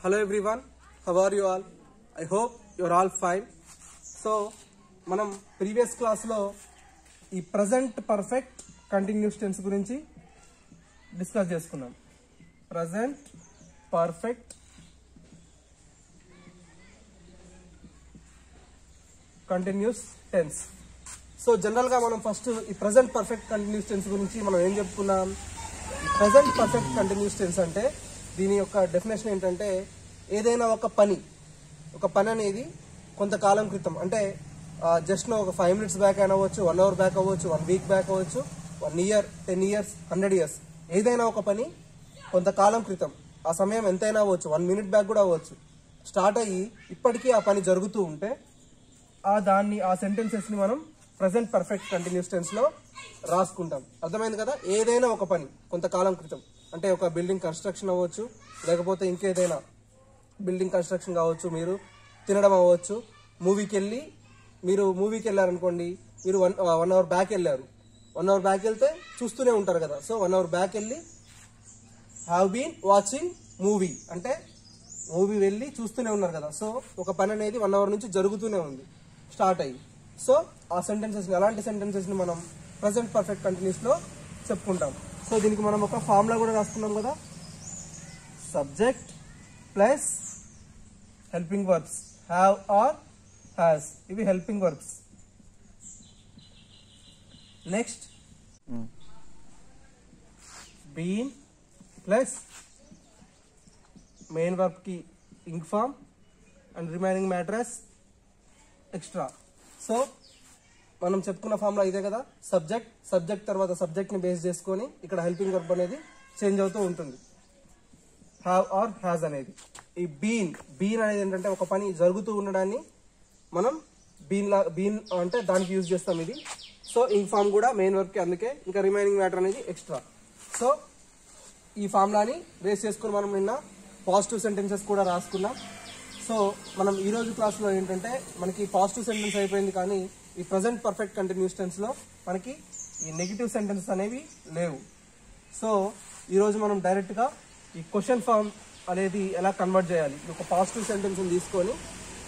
Hello everyone, how are you all? I hope you're all fine. So, మనం previous క్లాస్లో ఈ present perfect continuous tense గురించి discuss చేసుకున్నాం. Present perfect continuous tense. So జనరల్గా మనం first ఈ ప్రజెంట్ పర్ఫెక్ట్ కంటిన్యూస్ టెన్స్ గురించి మనం ఏం చెప్పుకున్నాం. ప్రజెంట్ పర్ఫెక్ట్ కంటిన్యూస్ టెన్స్ అంటే దీని యొక్క డెఫినేషన్ ఏంటంటే ఏదైనా ఒక పని అనేది కొంతకాలం క్రితం అంటే జస్ట్ ఒక 5 minutes బ్యాక్ అయినా అవ్వచ్చు, 1 hour బ్యాక్ అవ్వచ్చు, 1 week బ్యాక్ అవ్వచ్చు, 1 year, 10 years, 100 years, ఏదైనా ఒక పని కొంతకాలం క్రితం, ఆ సమయం ఎంతైనా అవ్వచ్చు, 1 minute బ్యాక్ కూడా అవ్వచ్చు, స్టార్ట్ అయ్యి ఇప్పటికీ ఆ పని జరుగుతూ ఉంటే ఆ సెంటెన్సెస్ని మనం ప్రజెంట్ పర్ఫెక్ట్ కంటిన్యూస్ టెన్స్లో రాసుకుంటాం. అర్థమైంది కదా. ఏదైనా ఒక పని కొంతకాలం క్రితం అంటే ఒక బిల్డింగ్ కన్స్ట్రక్షన్ అవ్వచ్చు, లేకపోతే ఇంకేదైనా బిల్డింగ్ కన్స్ట్రక్షన్ కావచ్చు, మీరు తినడం అవ్వచ్చు, మూవీకి వెళ్ళారనుకోండి, మీరు 1 hour బ్యాక్ వెళ్ళారు, 1 hour బ్యాక్ వెళ్తే చూస్తూనే ఉంటారు కదా. సో 1 hour బ్యాక్ వెళ్ళి హ్యావ్ బీన్ వాచింగ్ మూవీ అంటే మూవీ వెళ్ళి చూస్తూనే ఉన్నారు కదా. సో ఒక పని అనేది 1 hour నుంచి జరుగుతూనే ఉంది స్టార్ట్ అయ్యి. సో ఆ సెంటెన్సెస్ని, అలాంటి సెంటెన్సెస్ని మనం ప్రజెంట్ పర్ఫెక్ట్ కంటిన్యూస్లో చెప్పుకుంటాం. సో దీనికి మనం ఒక ఫార్ములా కూడా రాసుకున్నాం కదా. Subject plus helping verbs, have or has, ఇవి helping verbs. Next been plus main verb కి ing form and remaining matters extra. So మనం చెప్పుకున్న ఫార్ములా ఇదే కదా. సబ్జెక్ట్ తర్వాత సబ్జెక్ట్ని బేస్ చేసుకొని ఇక్కడ హెల్పింగ్ వర్బ్ అనేది చేంజ్ అవుతూ ఉంటుంది, హ్యావ్ ఆర్ హ్యాజ్ అనేది. ఈ బీన్ అనేది ఏంటంటే ఒక పని జరుగుతూ ఉండడాన్ని మనం బీన్ అంటే దానికి యూజ్ చేస్తాం ఇది. సో ఇంక్ ఫామ్ కూడా మెయిన్ వర్బ్కి, అందుకే ఇంకా రిమైనింగ్ మ్యాటర్ అనేది ఎక్స్ట్రా. సో ఈ ఫార్ములాని బేస్ చేసుకుని మనం నిన్న పాజిటివ్ సెంటెన్సెస్ కూడా రాసుకున్నాం. సో మనం ఈరోజు క్లాస్లో ఏంటంటే మనకి పాజిటివ్ సెంటెన్స్ అయిపోయింది, కానీ ఈ ప్రజెంట్ పర్ఫెక్ట్ కంటిన్యూస్ టెన్స్లో మనకి ఈ నెగిటివ్ సెంటెన్సెస్ అనేవి లేవు. సో ఈరోజు మనం డైరెక్ట్గా ఈ క్వశ్చన్ ఫామ్ అనేది ఎలా కన్వర్ట్ చేయాలి, ఒక పాజిటివ్ సెంటెన్స్ని తీసుకొని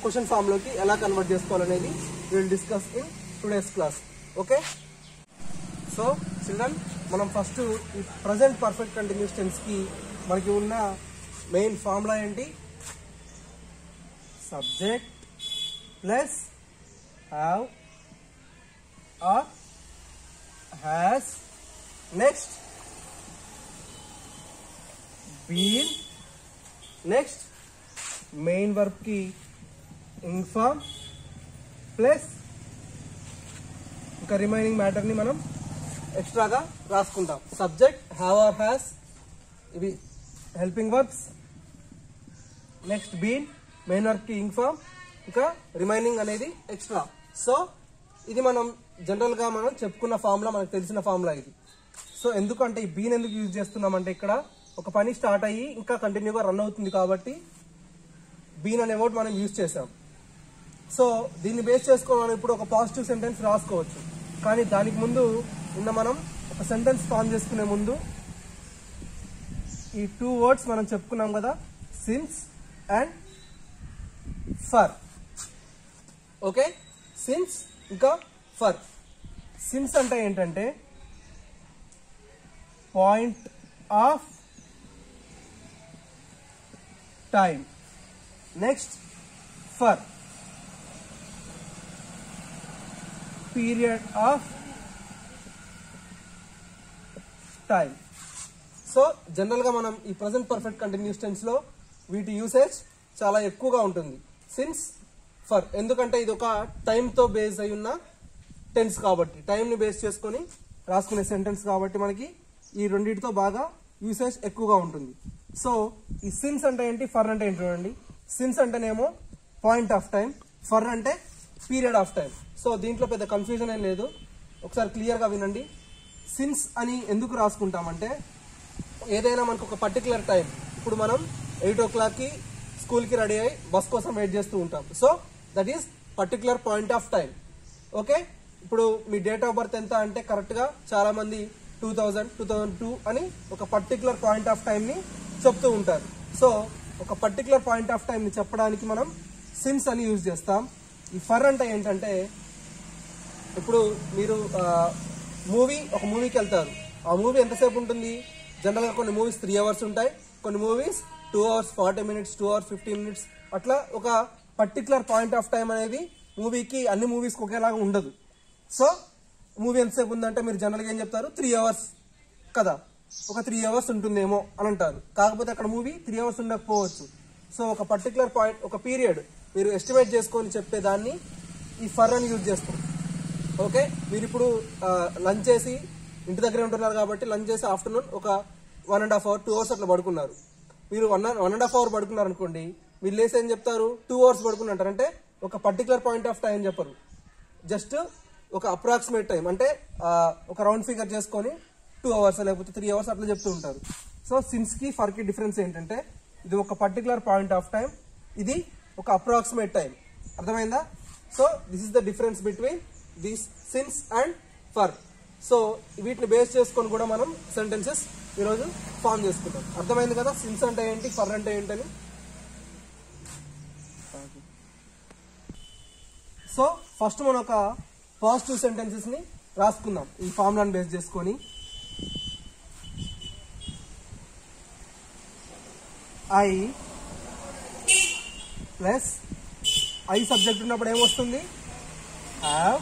క్వశ్చన్ ఫామ్లోకి ఎలా కన్వర్ట్ చేసుకోవాలనేది will discuss in today's class. Okay. So children, మనం ఫస్ట్ ఈ ప్రజెంట్ పర్ఫెక్ట్ కంటిన్యూస్ టెన్స్కి మనకి ఉన్న మెయిన్ ఫార్ములా ఏంటి. Subject plus have or has, next been, next main verb కి ఇంక్ ఫామ్ ప్లస్ ఇంకా రిమైనింగ్ మ్యాటర్ని మనం ఎక్స్ట్రాగా రాసుకుంటాం. సబ్జెక్ట్, హ్యావ్ ఆర్ హ్యాస్, ఇవి helping verbs. Next been, main verb కి ఇంక్ ఫామ్, ఇంకా రిమైనింగ్ అనేది ఎక్స్ట్రా. సో ఇది మనం జనరల్గా మనం చెప్పుకున్న ఫార్ములా, మనకు తెలిసిన ఫార్ములా ఇది. సో ఎందుకంటే ఈ బీన్ ఎందుకు యూజ్ చేస్తున్నామంటే ఇక్కడ ఒక పని స్టార్ట్ అయ్యి ఇంకా కంటిన్యూగా రన్ అవుతుంది కాబట్టి బీన్ అనే వర్డ్ మనం యూజ్ చేసాం. సో దీన్ని బేస్ చేసుకొని మనం ఇప్పుడు ఒక పాజిటివ్ సెంటెన్స్ రాసుకోవచ్చు, కానీ దానికి ముందు మనం ఒక సెంటెన్స్ ఫామ్ చేసుకునే ముందు ఈ 2 words మనం చెప్పుకున్నాం కదా, since and for. Okay, since ఇంకా ఫర్. సిన్స్ అంటే ఏంటంటే point of time. Next for period of time. So జనరల్గా మనం ఈ ప్రజెంట్ పర్ఫెక్ట్ కంటిన్యూస్ టెన్స్లో వీటి యూసేజ్ చాలా ఎక్కువగా ఉంటుంది. సిన్స్, ఫర్, ఎందుకంటే ఇది ఒక టైంతో బేస్ అయి ఉన్న టెన్స్ కాబట్టి, టైంని బేస్ చేసుకొని రాసుకునే సెంటెన్స్ కాబట్టి మనకి ఈ రెండింటితో బాగా యూసేజ్ ఎక్కువగా ఉంటుంది. సో ఈ సిన్స్ అంటే ఏంటి, ఫర్ అంటే ఏంటి చూడండి. సిన్స్ అంటేనేమో పాయింట్ ఆఫ్ టైం, ఫర్ అంటే పీరియడ్ ఆఫ్ టైం. సో దీంట్లో పెద్ద కన్ఫ్యూజన్ ఏం లేదు, ఒకసారి క్లియర్గా వినండి. సిన్స్ అని ఎందుకు రాసుకుంటామంటే ఏదైనా మనకు ఒక పర్టికులర్ టైం, ఇప్పుడు మనం 8 o'clockకి స్కూల్కి రెడీ అయ్యి బస్ కోసం వెయిట్ చేస్తూ ఉంటాం. So that is particular point of time. Okay, ఇప్పుడు మీ డేట్ ఆఫ్ బర్త్ ఎంత అంటే కరెక్ట్గా చాలామంది 2000, 2002 అని ఒక పర్టికులర్ పాయింట్ ఆఫ్ టైంని చెప్తూ ఉంటారు. సో ఒక పర్టికులర్ పాయింట్ ఆఫ్ టైం ని చెప్పడానికి మనం సిన్స్ అని యూజ్ చేస్తాం. ఈ ఫర్ అంటే ఏంటంటే, ఇప్పుడు మీరు ఒక మూవీకి వెళ్తారు. ఆ మూవీ ఎంతసేపు ఉంటుంది? జనరల్గా కొన్ని మూవీస్ 3 hours ఉంటాయి, కొన్ని movies 2 hours 40 minutes, 2 hours 15 minutes. అట్లా ఒక పర్టికులర్ పాయింట్ ఆఫ్ టైం అనేది మూవీకి, అన్ని మూవీస్కి ఒకేలాగా ఉండదు. సో మూవీ ఎంతసేపు ఉందంటే మీరు జనరల్గా ఏం చెప్తారు? 3 hours కదా, ఒక 3 hours ఉంటుందేమో అని అంటారు. కాకపోతే అక్కడ మూవీ 3 hours ఉండకపోవచ్చు. సో ఒక పర్టికులర్ పాయింట్, ఒక పీరియడ్ మీరు ఎస్టిమేట్ చేసుకొని చెప్పేదాన్ని ఈ ఫర్ అని యూజ్ చేస్తారు. ఓకే, మీరు ఇప్పుడు లంచ్ చేసి ఇంటి దగ్గరే ఉంటున్నారు కాబట్టి లంచ్ చేసి ఆఫ్టర్నూన్ ఒక 1.5 hour 2 hours అట్లా పడుకున్నారు. మీరు 1.5 hour పడుకున్నారు అనుకోండి, మీరు లేసి ఏం చెప్తారు? 2 hours పడుకున్నారు. అంటే ఒక పర్టికులర్ పాయింట్ ఆఫ్ టైం చెప్పరు, జస్ట్ ఒక అప్రాక్సిమేట్ టైం, అంటే ఒక రౌండ్ ఫిగర్ చేసుకొని 2 hours లేకపోతే 3 hours అట్లా చెప్తూ ఉంటారు. సో సిన్స్ కి ఫర్ కి డిఫరెన్స్ ఏంటంటే, ఇది ఒక పర్టికులర్ పాయింట్ ఆఫ్ టైం, ఇది ఒక అప్రాక్సిమేట్ టైం. అర్థమైందా? So this is the difference between this since and for. So వీటిని బేస్ చేసుకొని కూడా మనం సెంటెన్సెస్ ఈరోజు ఫామ్ చేసుకుంటాం. అర్థమైంది కదా సిన్స్ అంటే ఏంటి, ఫర్ అంటే ఏంటని. సో ఫస్ట్ మనం ఒక పాజిటివ్ సెంటెన్సెస్ ని రాసుకుందాం ఈ ఫార్ములాని బేస్ చేసుకొని. ఐ ప్లస్ ఐ సబ్జెక్ట్ ఉన్నప్పుడు ఏమొస్తుంది? హ్యావ్.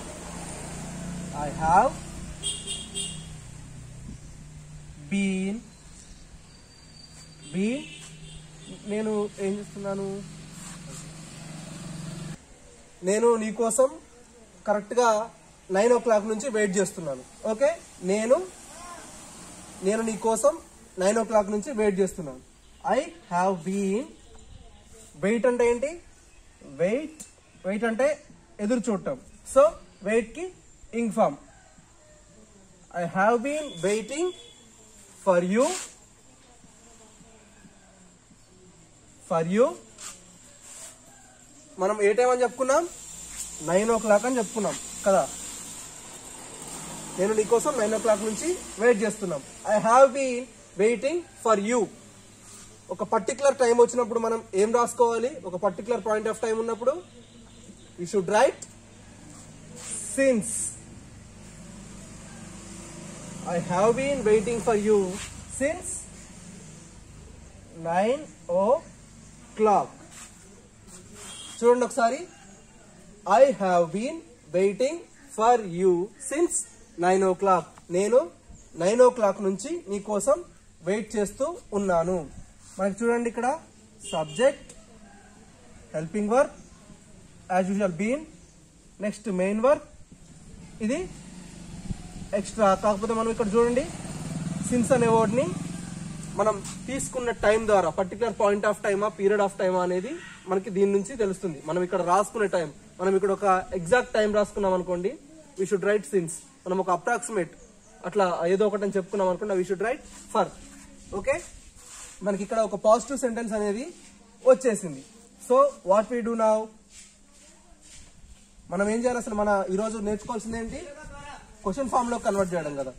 I have been. నేను ఏం చేస్తున్నాను? నేను నీకోసం కరెక్ట్గా 9 o'clock నుంచి వెయిట్ చేస్తున్నాను. ఓకే, నేను నీకోసం 9 o'clock నుంచి వెయిట్ చేస్తున్నాను. I have been. వెయిట్ అంటే ఏంటి? వెయిట్ అంటే ఎదురు చూడటం. సో వెయిట్ కి ing form. I have been waiting for you. మనం ఏ టైం అని చెప్పుకున్నాం? 9 o'clock అని చెప్పుకున్నాం కదా. నేను నీకోసం 9 o'clock నుంచి వెయిట్ చేస్తున్నాం. I have been waiting for you. ఒక పర్టికులర్ టైం వచ్చినప్పుడు మనం ఏం రాసుకోవాలి? ఒక పర్టికులర్ పాయింట్ ఆఫ్ టైం ఉన్నప్పుడు you should write since. I have been waiting for you since 9 o'clock. చూడండి ఒకసారి. I have been waiting for you since 9 o'clock. నేను 9 o'clock నుంచి నీ కోసం వెయిట్ చేస్తూ ఉన్నాను. మనకి చూడండి ఇక్కడ subject, helping verb as usual been, next main verb, ఇది ఎక్స్ట్రా. కాకపోతే మనం ఇక్కడ చూడండి సిన్స్ అనే వర్డ్ని మనం తీసుకున్న టైం ద్వారా, పర్టికులర్ పాయింట్ ఆఫ్ టైమా పీరియడ్ ఆఫ్ టైమా అనేది మనకి దీని నుంచి తెలుస్తుంది. మనం ఇక్కడ రాసుకునే టైం, మనం ఇక్కడ ఒక ఎగ్జాక్ట్ టైం రాసుకున్నాం అనుకోండి, వీ షుడ్ రైట్ సిన్స్. మనం ఒక అప్రాక్సిమేట్ అట్లా ఏదో ఒకటి అని చెప్పుకున్నాం అనుకోండి, we should right for. Okay, మనకి ఇక్కడ ఒక పాజిటివ్ సెంటెన్స్ అనేది వచ్చేసింది. So what we do now? మనం ఏం చేయాలి? అసలు మన ఈరోజు నేర్చుకోవాల్సింది ఏంటి? క్వశ్చన్ ఫామ్ లో కన్వర్ట్ చేయడం కదా.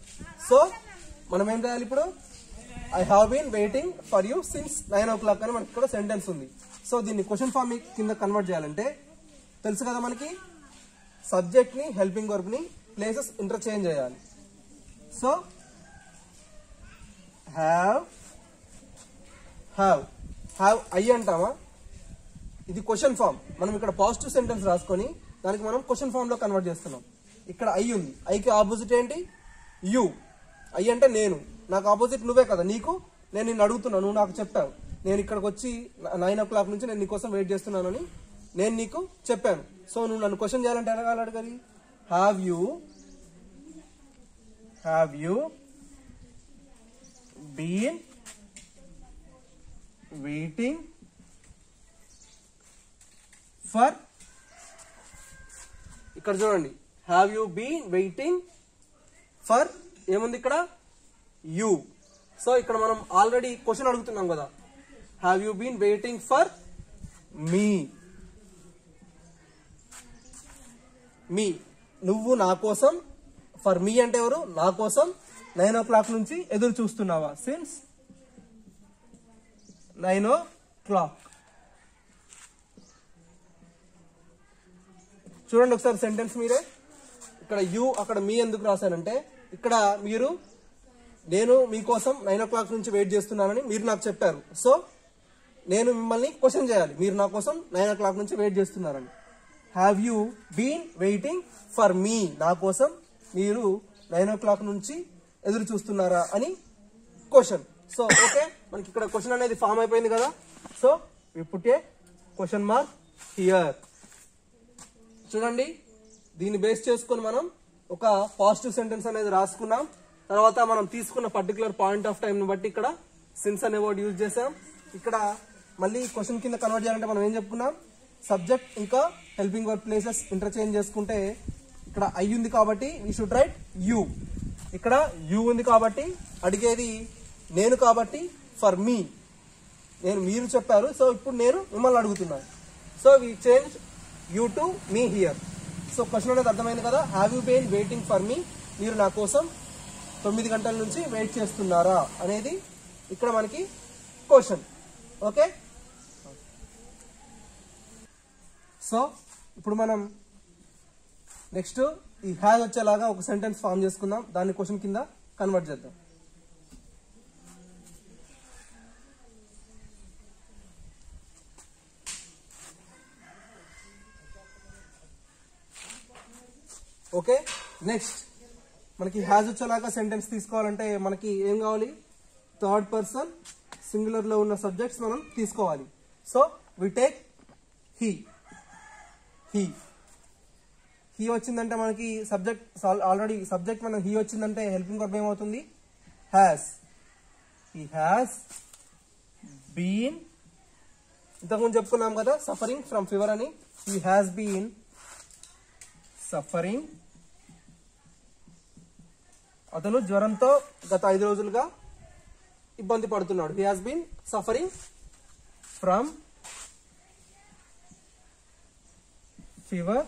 సో మనం ఏం చేయాలి ఇప్పుడు? I have been waiting for you since 9 o'clock అని మనకి ఇక్కడ సెంటెన్స్ ఉంది. సో దీన్ని క్వశ్చన్ ఫామ్ కింద కన్వర్ట్ చేయాలంటే తెలుసు కదా మనకి, సబ్జెక్ట్ ని హెల్పింగ్ వర్బ్ ని ప్లేసెస్ ఇంటర్చేంజ్ చేయాలి. సో హ్యావ్ ఐ అంటామా? ఇది క్వశ్చన్ ఫామ్. మనం ఇక్కడ పాజిటివ్ సెంటెన్స్ రాసుకొని దానికి మనం క్వశ్చన్ ఫామ్ లో కన్వర్ట్ చేస్తున్నాం. ఇక్కడ ఐ ఉంది, ఐకి ఆపోజిట్ ఏంటి? యూ. ఐ అంటే నేను, నాకు ఆపోజిట్ నువ్వే కదా. నేను నిన్ను అడుగుతున్నా, నువ్వు నాకు చెప్పావు. నేను ఇక్కడికి వచ్చి 9 o'clock నుంచి నేను నీకోసం వెయిట్ చేస్తున్నానని నేను నీకు చెప్పాను. సో నువ్వు నన్ను క్వశ్చన్ చేయాలంటే ఎలా అడగాలి? Have you been waiting for, ఇక్కడ చూడండి, have you been waiting for ఏముంది ఇక్కడ? యూ. సో ఇక్కడ మనం ఆల్రెడీ క్వశ్చన్ అడుగుతున్నాం కదా, have you been waiting for me. నువ్వు నా కోసం, ఫర్ మీ అంటే ఎవరు? నా కోసం 9 o'clock నుంచి ఎదురు చూస్తున్నావా? Since 9 clock. చూడండి ఒకసారి సెంటెన్స్ మీరే. ఇక్కడ యూ అక్కడ మీ ఎందుకు రాశానంటే, ఇక్కడ మీరు నేను మీకోసం 9 o'clock నుంచి వెయిట్ చేస్తున్నానని మీరు నాకు చెప్పారు. సో నేను మిమ్మల్ని క్వశ్చన్ చేయాలి, మీరు నా కోసం 9 o'clock నుంచి వెయిట్ చేస్తున్నారని. Have you been waiting for me, నా కోసం మీరు 9 o'clock నుంచి ఎదురు చూస్తున్నారా అని క్వశ్చన్. సో ఓకే, మనకి ఇక్కడ క్వశ్చన్ అనేది ఫామ్ అయిపోయింది కదా. So we put a question mark here. చూడండి, దీన్ని బేస్ చేసుకొని మనం ఒక పాజిటివ్ సెంటెన్స్ అనేది రాసుకున్నాం. తర్వాత మనం తీసుకున్న పర్టికులర్ పాయింట్ ఆఫ్ టైం ని బట్టి ఇక్కడ సిన్స్ అనే వర్డ్ యూజ్ చేసాం. ఇక్కడ మళ్ళీ క్వశ్చన్ కింద కన్వర్ట్ చేయాలంటే మనం ఏం చెప్పుకున్నాం, సబ్జెక్ట్ ఇంకా హెల్పింగ్ వర్బ్ ప్లేసెస్ ఇంటర్చేంజ్ చేసుకుంటే ఇక్కడ ఐ ఉంది కాబట్టి వీ షుడ్ రైట్ యూ. ఇక్కడ యూ ఉంది కాబట్టి అడిగేది నేను కాబట్టి ఫర్ మీ, నేను మీరు చెప్పారు, సో ఇప్పుడు నేను మిమ్మల్ని అడుగుతున్నాను. So we change you to me here. So question అనేది అర్థమైంది కదా. Have you been waiting for me, మీరు నా కోసం 9 గంటల నుంచి వెయిట్ చేస్తున్నారా అనేది ఇక్కడ మనకి క్వశ్చన్. ఓకే, సో ఇప్పుడు మనం నెక్స్ట్ ఈ హ్యాజ్ వచ్చేలాగా ఒక సెంటెన్స్ ఫామ్ చేసుకుందాం, దాన్ని క్వశ్చన్ కింద కన్వర్ట్ చేద్దాం. ఓకే, నెక్స్ట్ మనకి హ్యాజ్ వచ్చేలాగా సెంటెన్స్ తీసుకోవాలంటే మనకి ఏం కావాలి, థర్డ్ పర్సన్ సింగులర్ లో ఉన్న సబ్జెక్ట్స్ మనం తీసుకోవాలి. So we take he. He వచ్చిందంటే మనకి సబ్జెక్ట్ ఆల్రెడీ సబ్జెక్ట్ మనం హీ వచ్చిందంటే హెల్పింగ్ వర్బ్ ఏమవుతుంది, హ్యాస్. హీ హ్యాస్ బీన్, ఇంతకుముందు చెప్పుకున్నాం కదా సఫరింగ్ ఫ్రమ్ ఫీవర్ అని. హీ హ్యాస్ బీన్ సఫరింగ్, అతను జ్వరంతో గత 5 రోజులుగా ఇబ్బంది పడుతున్నాడు. He has been suffering from fever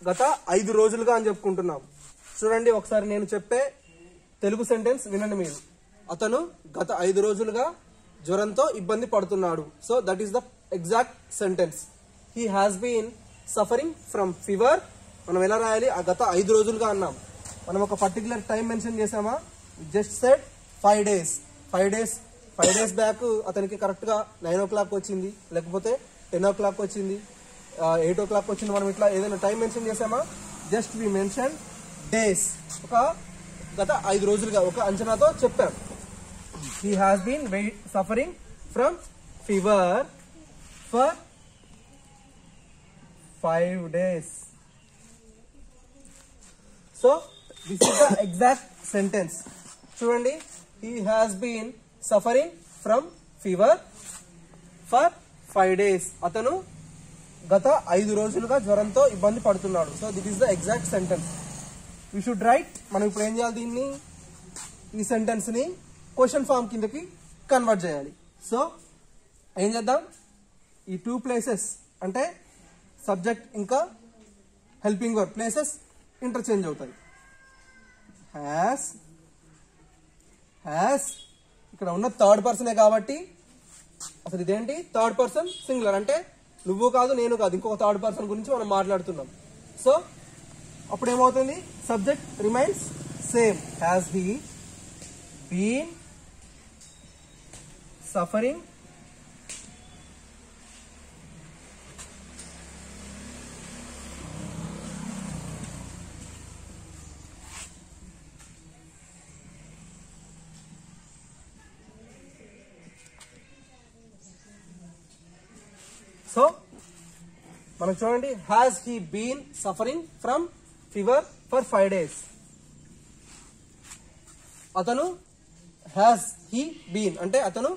గత 5 రోజులుగా అని చెప్పుకుంటున్నాం. చూడండి ఒకసారి నేను చెప్పే తెలుగు సెంటెన్స్ వినండి మీరు. అతను గత 5 రోజులుగా జ్వరంతో ఇబ్బంది పడుతున్నాడు. So that is the exact sentence. He has been suffering from fever. మనం ఎలా రాయాలి, ఆ గత 5 రోజులుగా అన్నాం. మనం ఒక పర్టికులర్ టైం మెన్షన్ చేసామా, just said 5 days. 5 days back అతనికి కరెక్ట్ గా 9 o'clock వచ్చింది, లేకపోతే 10 o'clock వచ్చింది, 8 o'clock వచ్చింది. మనం ఇట్లా ఏదైనా టైం మెన్షన్ చేసామా, జస్ట్ వి మెన్షన్ డేస్. ఒక గత 5 రోజులుగా ఒక అంచనాతో చెప్పాం. He has been suffering from fever for 5 days. So this is the exact sentence. చూడండి, he has been suffering from fever for 5 days. అతను గత 5 రోజులుగా జ్వరంతో ఇబ్బంది పడుతున్నాడు. So this is the exact sentence. We should write. మనం ఇప్పుడు ఏం చేయాలి, దీన్ని ఈ సెంటెన్స్ ని క్వశ్చన్ ఫామ్ కిందకి కన్వర్ట్ చేయాలి. సో ఏం చేద్దాం, ఈ 2 places అంటే సబ్జెక్ట్ ఇంకా హెల్పింగ్ వర్బ్ ప్లేసెస్ ఇంటర్చేంజ్ అవుతాయి. హ్యాస్ ఇక్కడ ఉన్న థర్డ్ పర్సనే కాబట్టి అసలు ఇదేంటి, థర్డ్ పర్సన్ సింగులర్ అంటే నువ్వు కాదు నేను కాదు, ఇంకొక థర్డ్ పర్సన్ గురించి మనం మాట్లాడుతున్నాం. సో అప్పుడు ఏమవుతుంది, subject remains same. Has he been suffering so మనకు చూడండి, has he been suffering from fever for 5 days. అతను హ్యాస్ హీ బీన్ అంటే అతను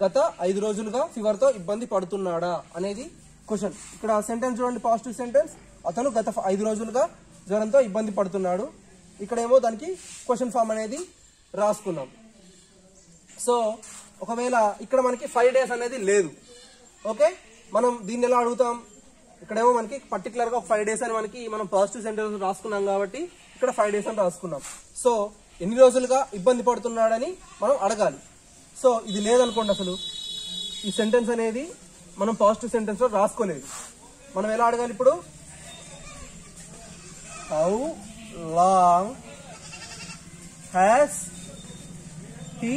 గత 5 రోజులుగా ఫీవర్ తో ఇబ్బంది పడుతున్నాడా అనేది క్వశ్చన్. ఇక్కడ సెంటెన్స్ చూడండి, పాజిటివ్ సెంటెన్స్. అతను గత 5 రోజులుగా జ్వరంతో ఇబ్బంది పడుతున్నాడు. ఇక్కడేమో దానికి క్వశ్చన్ ఫామ్ అనేది రాసుకున్నాం. సో ఒకవేళ ఇక్కడ మనకి 5 days అనేది లేదు, ఓకే, మనం దీన్ని ఎలా అడుగుతాం, ఇక్కడేమో మనకి పర్టికులర్ గా ఒక 5 days అని మనకి మనం పాజిటివ్ సెంటెన్స్ రాసుకున్నాం కాబట్టి ఇక్కడ 5 days అని రాసుకున్నాం. సో ఎన్ని రోజులుగా ఇబ్బంది పడుతున్నాడని మనం అడగాలి. సో ఇది లేదనుకోండి, అసలు ఈ సెంటెన్స్ అనేది మనం పాజిటివ్ సెంటెన్స్ లో రాసుకోలేదు. మనం ఎలా అడగాలి ఇప్పుడు? How long has he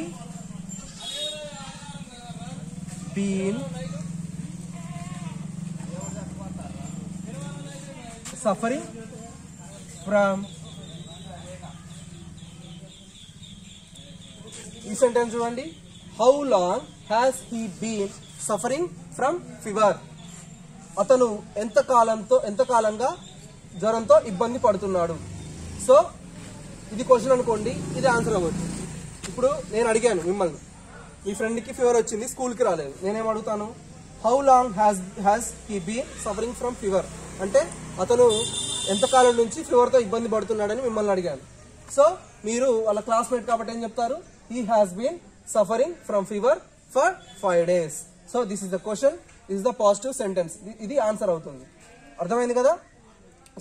been suffering from. ఈ సెంటెన్స్ చూడండి, how long has he been suffering from fever. అతను ఎంతకాలంగా జ్వరంతో ఇబ్బంది పడుతున్నాడు. సో ఇది క్వశ్చన్ అనుకోండి, ఇది ఆన్సర్ అవ్వచ్చు. ఇప్పుడు నేను అడిగాను మిమ్మల్ని, మీ ఫ్రెండ్కి ఫీవర్ వచ్చింది, స్కూల్కి రాలేదు. నేనేం అడుగుతాను? How long has he been suffering from fever అంటే అతను ఎంతకాలం నుంచి ఫీవర్తో ఇబ్బంది పడుతున్నాడని మిమ్మల్ని అడిగాను. సో మీరు వాళ్ళ క్లాస్మేట్ కాబట్టి ఏం చెప్తారు? He has been suffering from fever for 5 days. So this is the question, this is the positive sentence. ఇది ఆన్సర్ అవుతుంది. అర్థమైంది కదా?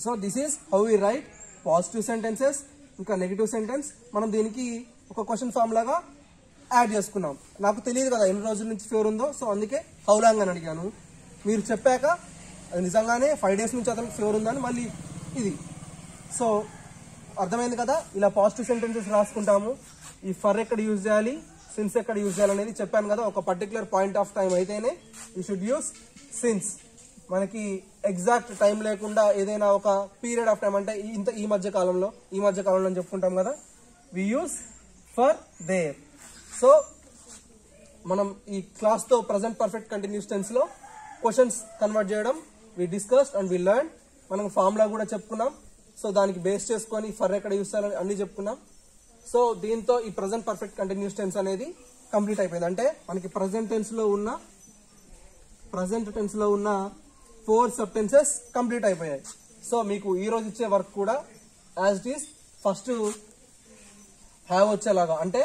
So this is how we write positive sentences. ఇంకా నెగిటివ్ సెంటెన్స్ మనం దీనికి ఒక క్వశ్చన్ ఫామ్ లాగా add చేసుకున్నాం. నాకు తెలియదు కదా ఎన్ని రోజుల నుంచి ఫీవర్ ఉందో, సో అందుకే హౌ లాంగ్ అని అడిగాను. మీరు చెప్పాక అది నిజంగానే 5 days నుంచి అతనికి ఫీవర్ ఉందని మళ్ళీ ఇది. సో అర్థమైంది కదా? ఇలా పాజిటివ్ సెంటెన్సెస్ రాసుకుంటాము. ఈ ఫర్ ఎక్కడ యూజ్ చేయాలి, సిన్స్ ఎక్కడ యూజ్ చేయాలి అనేది చెప్పాను కదా. ఒక పర్టికులర్ పాయింట్ ఆఫ్ టైం అయితేనే యూ షుడ్ యూజ్ సిన్స్. మనకి ఎగ్జాక్ట్ టైం లేకుండా ఏదైనా ఒక పీరియడ్ ఆఫ్ టైం అంటే ఈ మధ్య కాలంలో అని చెప్పుకుంటాం కదా, we use for there. So మనం ఈ క్లాస్తో ప్రజెంట్ పర్ఫెక్ట్ కంటిన్యూస్ టెన్స్ లో క్వశ్చన్స్ కన్వర్ట్ చేయడం we discussed and we learn. మనం ఫార్ములా కూడా చెప్పుకున్నాం. సో దానికి బేస్ చేసుకొని ఫర్ ఎక్కడ యూజ్ చేయాలని అన్ని చెప్పుకున్నాం. సో దీంతో ఈ ప్రజెంట్ పర్ఫెక్ట్ కంటిన్యూస్ టెన్స్ అనేది కంప్లీట్ అయిపోయింది. అంటే మనకి ప్రజెంట్ టెన్స్ లో ఉన్న 4 సబ్టెన్సెస్ కంప్లీట్ అయిపోయాయి. సో మీకు ఈ రోజు ఇచ్చే వర్క్ కూడా as it is first have వచ్చేలాగా, అంటే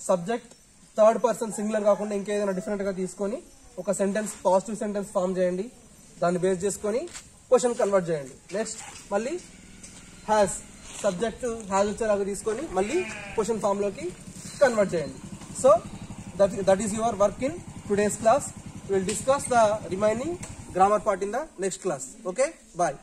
సబ్జెక్ట్ థర్డ్ పర్సన్ సింగులర్ కాకుండా ఇంకేదైనా డిఫరెంట్ గా తీసుకొని ఒక సెంటెన్స్, పాజిటివ్ సెంటెన్స్ ఫామ్ చేయండి. దాన్ని బేస్ చేసుకొని క్వశ్చన్ కన్వర్ట్ చేయండి. నెక్స్ట్ మళ్ళీ హ్యాస్, సబ్జెక్ట్ హ్యాస్ వచ్చేలాగా తీసుకొని మళ్ళీ క్వశ్చన్ ఫామ్ లోకి కన్వర్ట్ చేయండి. So that is your work in today's class. Will discuss the remaining grammar part in the next class. Okay, bye.